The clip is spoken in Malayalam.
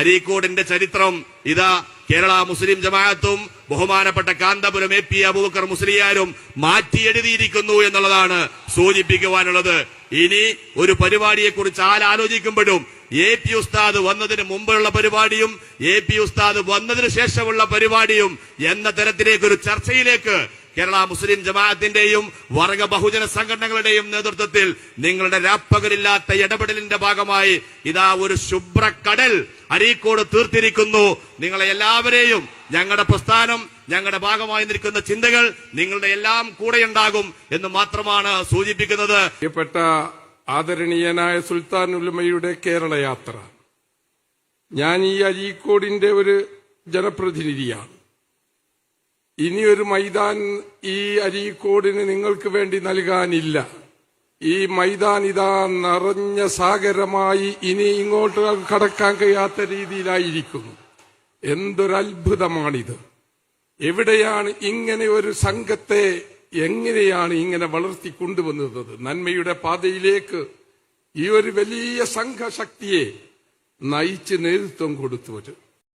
അരീക്കോടിന്റെ ചരിത്രം ഇതാ കേരള മുസ്ലിം ജമാഅത്തും ബഹുമാനപ്പെട്ട കാന്തപുരം AP അബൂബക്കർ മുസ്ലിയാരും മാറ്റിയെഴുതിയിരിക്കുന്നു എന്നുള്ളതാണ് സൂചിപ്പിക്കുവാനുള്ളത്. ഇനി ഒരു പരിപാടിയെക്കുറിച്ച് ആലോചിക്കുമ്പോഴും AP ഉസ്താദ് വന്നതിന് മുമ്പുള്ള പരിപാടിയും AP ഉസ്താദ് വന്നതിന് ശേഷമുള്ള പരിപാടിയും എന്ന തരത്തിലേക്ക് ഒരു ചർച്ചയിലേക്ക് കേരള മുസ്ലിം ജമാഅത്തിന്റെയും വർഗ ബഹുജന സംഘടനകളുടെയും നേതൃത്വത്തിൽ നിങ്ങളുടെ രാപ്പകലില്ലാത്ത ഇടപെടലിന്റെ ഭാഗമായി ഇതാ ഒരു ശുഭ്രക്കടൽ അരീക്കോട് തീർത്തിരിക്കുന്നു. നിങ്ങളെ എല്ലാവരെയും ഞങ്ങളുടെ പ്രസ്ഥാനം, ഞങ്ങളുടെ ഭാഗമായി നിൽക്കുന്ന ചിന്തകൾ നിങ്ങളുടെ എല്ലാം കൂടെയുണ്ടാകും എന്ന് മാത്രമാണ് സൂചിപ്പിക്കുന്നത്. പ്രിയപ്പെട്ട ആദരണീയനായ സുൽത്താൻ ഉലമയുടെ കേരള യാത്ര, ഞാൻ ഈ അരീക്കോടിന്റെ ഒരു ജനപ്രതിനിധിയാണ്. ഇനിയൊരു മൈതാൻ ഈ അരീക്കോടിന് നിങ്ങൾക്ക് വേണ്ടി നൽകാനില്ല. ഈ മൈതാൻ ഇതാ നിറഞ്ഞ സാഗരമായി ഇനി ഇങ്ങോട്ട് കടക്കാൻ കഴിയാത്ത രീതിയിലായിരിക്കുന്നു. എന്തൊരത്ഭുതമാണിത്! എവിടെയാണ് ഇങ്ങനെ ഒരു സംഘത്തെ എങ്ങനെയാണ് ഇങ്ങനെ വളർത്തിക്കൊണ്ടുവന്നത്? നന്മയുടെ പാതയിലേക്ക് ഈ ഒരു വലിയ സംഘശക്തിയെ നയിച്ച് നേതൃത്വം കൊടുത്തവര്